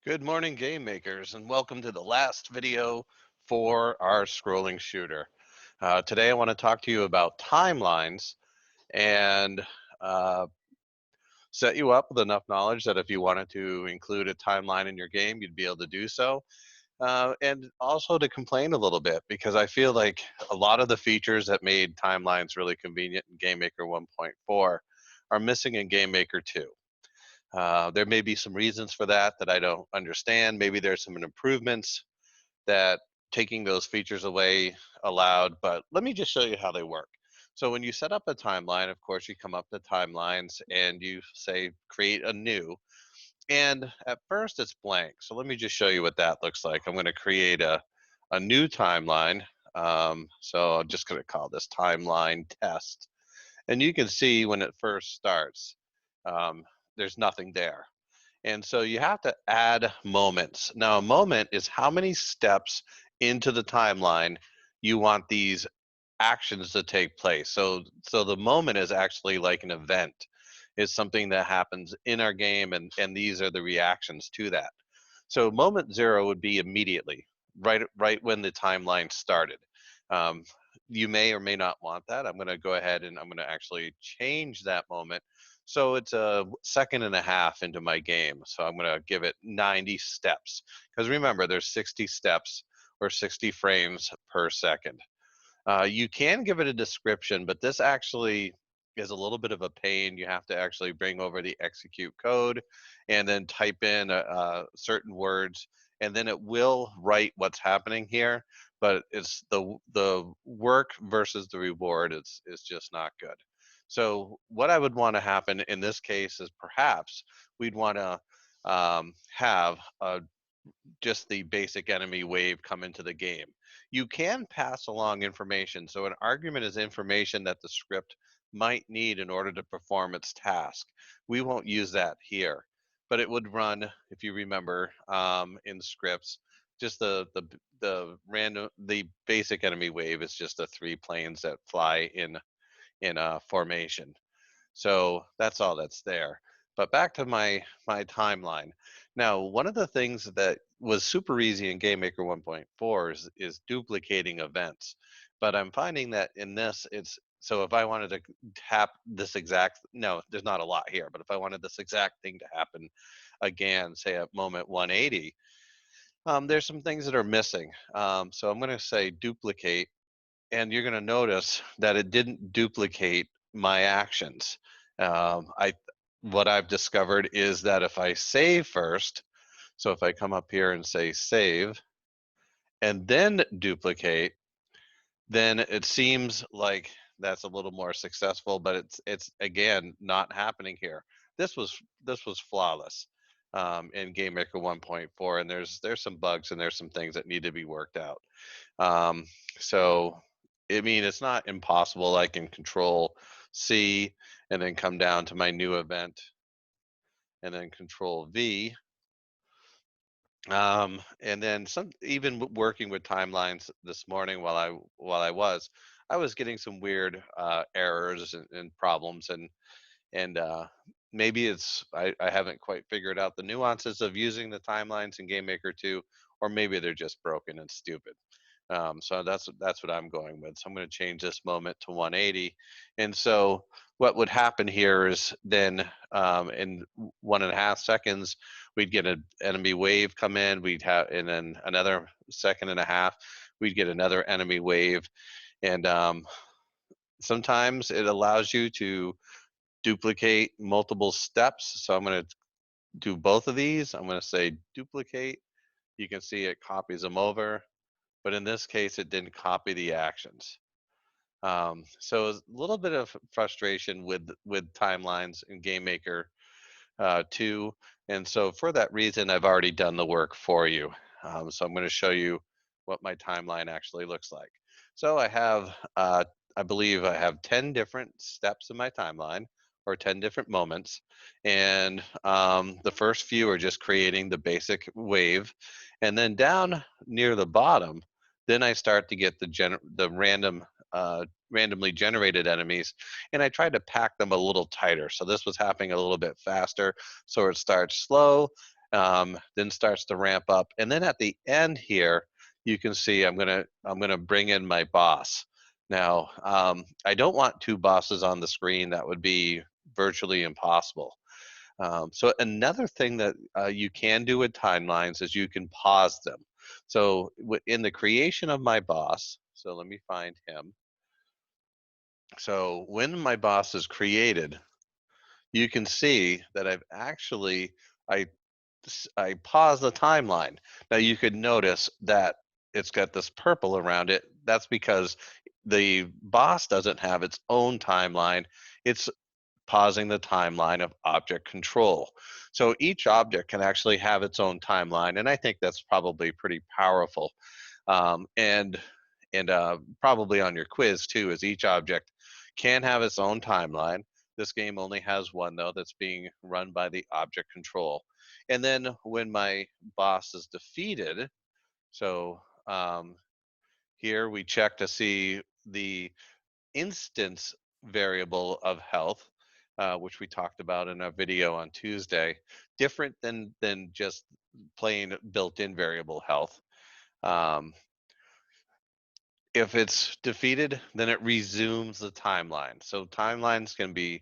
Good morning, game makers, and welcome to the last video for our scrolling shooter. Today I want to talk to you about timelines and uh, set you up with enough knowledge that if you wanted to include a timeline in your game, you'd be able to do so. And also to complain a little bit because I feel like a lot of the features that made timelines really convenient in GameMaker 1.4 are missing in GameMaker 2. There may be some reasons for that that I don't understand. Maybe there's some improvements that taking those features away allowed, but let me just show you how they work. So when you set up a timeline, of course, you come up to timelines and you say create a new. And at first it's blank. So let me just show you what that looks like. I'm going to create a new timeline. So I'm just going to call this timeline test. And you can see when it first starts, um, there's nothing there. And so you have to add moments. Now, a moment is how many steps into the timeline you want these actions to take place. So the moment is actually like an event. It's something that happens in our game, and these are the reactions to that. So moment zero would be immediately, right when the timeline started. Um, you may or may not want that. I'm going to go ahead and I'm going to actually change that moment. So it's a second and a half into my game. So I'm going to give it 90 steps. Because remember, there's 60 steps or 60 frames per second. You can give it a description, but this actually is a little bit of a pain. You have to actually bring over the execute code and then type in certain words, and then it will write what's happening here. But it's the work versus the reward is just not good. So what I would want to happen in this case is perhaps we'd want to have just the basic enemy wave come into the game. You can pass along information. So an argument is information that the script might need in order to perform its task. We won't use that here, but it would run, if you remember, in scripts. Just the basic enemy wave is just the three planes that fly in a formation. So that's all that's there. But back to my timeline. Now, one of the things that was super easy in GameMaker 1.4 is duplicating events. But I'm finding that in this, it's so if I wanted to tap this exact, no, there's not a lot here, but if I wanted this exact thing to happen again, say at moment 180, there's some things that are missing. So I'm going to say duplicate, and you're going to notice that it didn't duplicate my actions. I What I've discovered is that if I save first, so if I come up here and say save and then duplicate, then it seems like that's a little more successful, but it's again not happening here. This was flawless in GameMaker 1.4, and there's some bugs and there's some things that need to be worked out. Um, so, I mean, it's not impossible. I can control C and then come down to my new event and then control V. And then some even working with timelines this morning while I was getting some weird errors and problems and maybe I haven't quite figured out the nuances of using the timelines in GameMaker 2, or maybe they're just broken and stupid. So that's what I'm going with. So I'm going to change this moment to 180. And so what would happen here is then in 1.5 seconds, we'd get an enemy wave come in. We'd have, and then another second and a half, we'd get another enemy wave. And sometimes it allows you to duplicate multiple steps. So I'm going to do both of these. I'm going to say duplicate. You can see it copies them over, but in this case, it didn't copy the actions. So a little bit of frustration with timelines in GameMaker 2, and so for that reason, I've already done the work for you. So I'm going to show you what my timeline actually looks like. So I believe I have 10 different steps in my timeline, or 10 different moments, and the first few are just creating the basic wave, and then down near the bottom, then I start to get the randomly generated enemies, and I tried to pack them a little tighter. So this was happening a little bit faster. So it starts slow, then starts to ramp up. And then at the end here, you can see I'm gonna bring in my boss. Now, I don't want two bosses on the screen. That would be virtually impossible. So another thing that you can do with timelines is you can pause them. So in the creation of my boss, so let me find him. So when my boss is created, you can see that I I pause the timeline. Now you could notice that it's got this purple around it. That's because the boss doesn't have its own timeline. It's pausing the timeline of object control. So each object can actually have its own timeline, and I think that's probably pretty powerful. And probably on your quiz too, is each object can have its own timeline. This game only has one though, that's being run by the object control. And then when my boss is defeated, so here we check to see the instance variable of health, which we talked about in a video on Tuesday, different than just plain built-in variable health. Um, if it's defeated, then it resumes the timeline. So timelines can be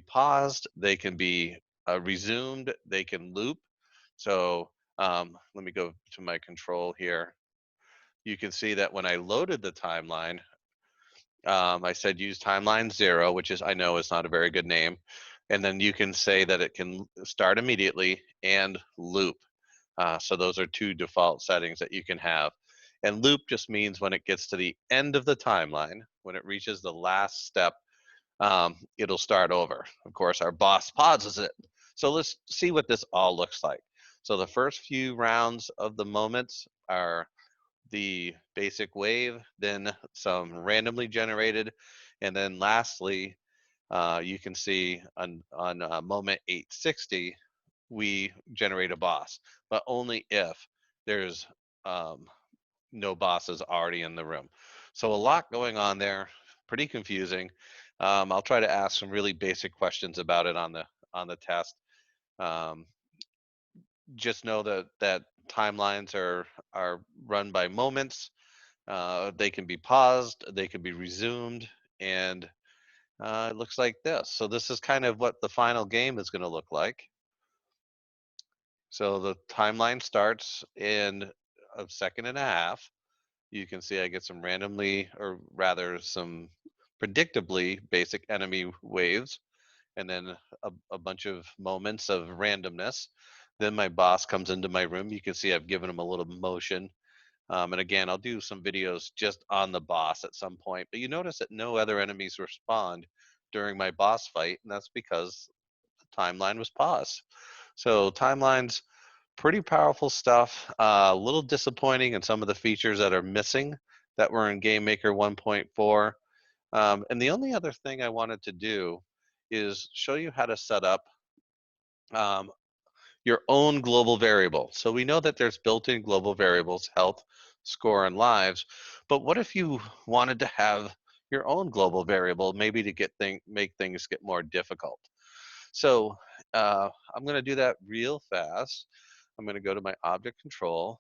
paused, they can be resumed, they can loop. So let me go to my control here. You can see that when I loaded the timeline, I said use timeline 0, which is I know is not a very good name. And then you can say that it can start immediately and loop. So those are two default settings that you can have. And loop just means when it gets to the end of the timeline, when it reaches the last step, it'll start over. Of course, our boss pauses it. So let's see what this all looks like. So the first few rounds of the moments are the basic wave, then some randomly generated, and then lastly, you can see on moment 860, we generate a boss, but only if there's um, no bosses already in the room. So a lot going on there, pretty confusing. I'll try to ask some really basic questions about it on the test. Um, just know that timelines are run by moments. They can be paused, they can be resumed, and it looks like this. So this is kind of what the final game is going to look like. So the timeline starts in a second and a half. You can see I get some randomly, or rather some predictably basic enemy waves, and then a bunch of moments of randomness. Then my boss comes into my room. You can see I've given him a little motion. And again, I'll do some videos just on the boss at some point. But you notice that no other enemies respond during my boss fight, and that's because the timeline was paused. So timelines, pretty powerful stuff. A little disappointing in some of the features that are missing that were in GameMaker 1.4. And the only other thing I wanted to do is show you how to set up um, your own global variable. So we know that there's built-in global variables, health, score, and lives. But what if you wanted to have your own global variable, maybe to make things get more difficult? So I'm going to do that real fast. I'm going to go to my object control,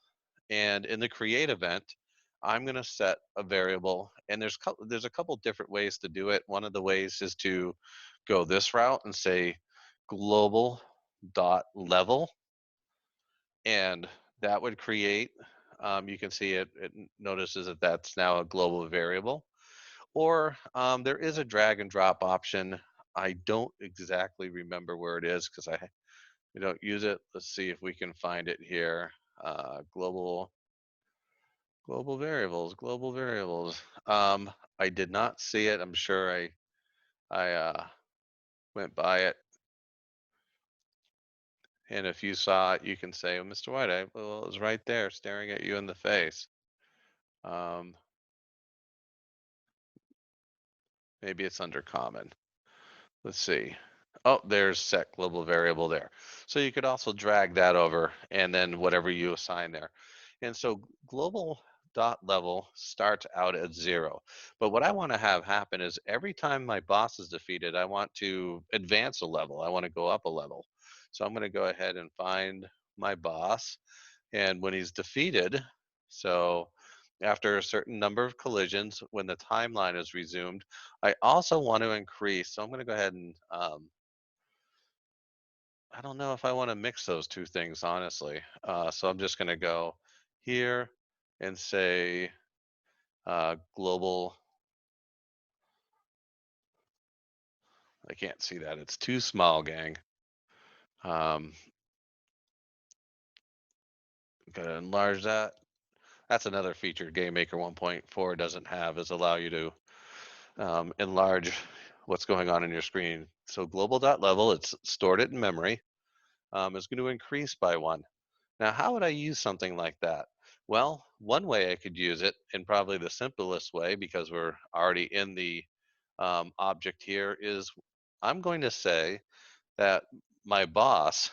and in the create event, I'm going to set a variable. And there's a couple different ways to do it. One of the ways is to go this route and say global dot level, and that would create. You can see it notices that that's now a global variable. Or there is a drag and drop option. I don't exactly remember where it is because I we don't use it. Let's see if we can find it here. Global variables, global variables. I did not see it. I'm sure I went by it. And if you saw it, you can say, well, Mr. White, well, it was right there staring at you in the face. Um, maybe it's under common. Let's see. Oh, there's set global variable there. So you could also drag that over and then whatever you assign there. And so global dot level starts out at 0. But what I want to have happen is every time my boss is defeated, I want to advance a level. I want to go up a level. So I'm going to go ahead and find my boss, and when he's defeated, so after a certain number of collisions, when the timeline is resumed, I also want to increase. So I'm going to go ahead and I don't know if I want to mix those two things, honestly. So I'm just going to go here and say global. I can't see that. It's too small, gang. Um, Gonna enlarge that. That's another feature GameMaker 1.4 doesn't have, is allow you to enlarge what's going on in your screen. So global.level, it's stored it in memory, is going to increase by 1. Now, how would I use something like that? Well, one way I could use it, and probably the simplest way because we're already in the object here, is I'm going to say that my boss,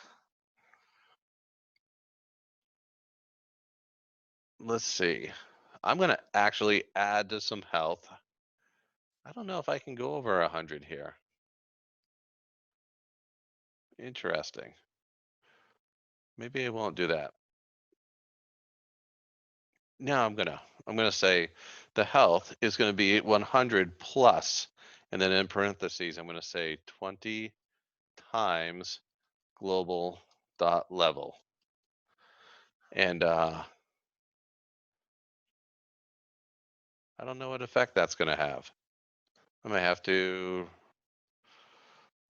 let's see, I'm going to actually add to some health. I don't know if I can go over 100 here. Interesting. Maybe I won't do that. Now I'm gonna say the health is gonna be 100 plus, and then in parentheses I'm gonna say 20 times global dot level, and I don't know what effect that's gonna have. I might have to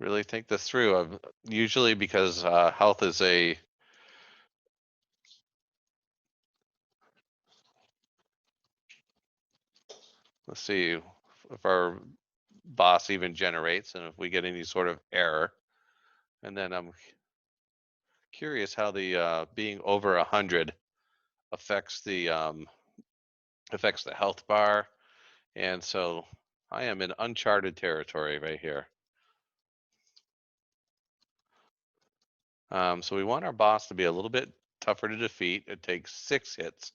really think this through. Usually because health is a, let's see if our boss even generates and if we get any sort of error, and then I'm curious how the being over 100 affects the health bar, and so I am in uncharted territory right here. So we want our boss to be a little bit tougher to defeat. It takes 6 hits.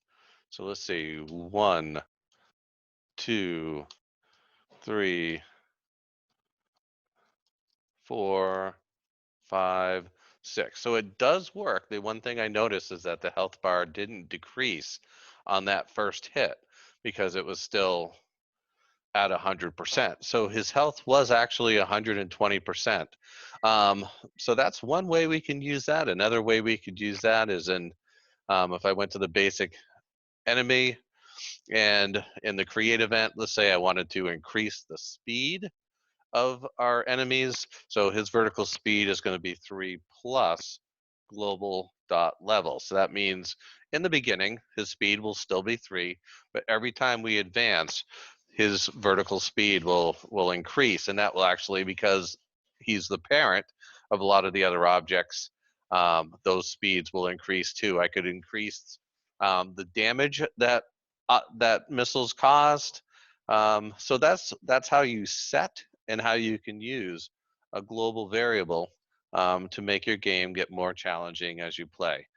So let's see, 1, 2, 3, 4, 5, 6. So it does work. The one thing I noticed is that the health bar didn't decrease on that first hit because it was still at 100%. So his health was actually 120%. So that's one way we can use that. Another way we could use that is if I went to the basic enemy and in the create event, let's say I wanted to increase the speed of our enemies. So his vertical speed is going to be 3 plus global dot level. So that means in the beginning, his speed will still be 3, but every time we advance, his vertical speed will increase, and that will actually, because he's the parent of a lot of the other objects, those speeds will increase too. I could increase the damage that missiles caused. So that's how you set and how you can use a global variable to make your game get more challenging as you play.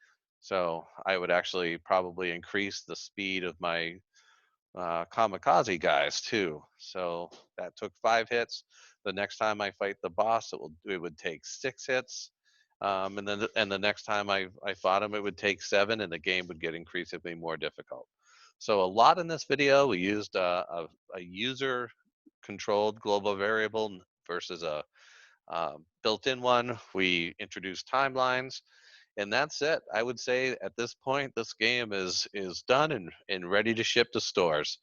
So I would actually probably increase the speed of my kamikaze guys too. So that took 5 hits. The next time I fight the boss, it would take 6 hits. And the next time I fought him, it would take 7, and the game would get increasingly more difficult. So a lot in this video, we used a user controlled global variable versus a built-in one. We introduced timelines, and that's it. I would say at this point, this game is done and ready to ship to stores.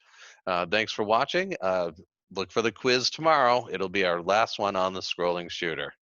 Thanks for watching. Look for the quiz tomorrow. It'll be our last one on the scrolling shooter.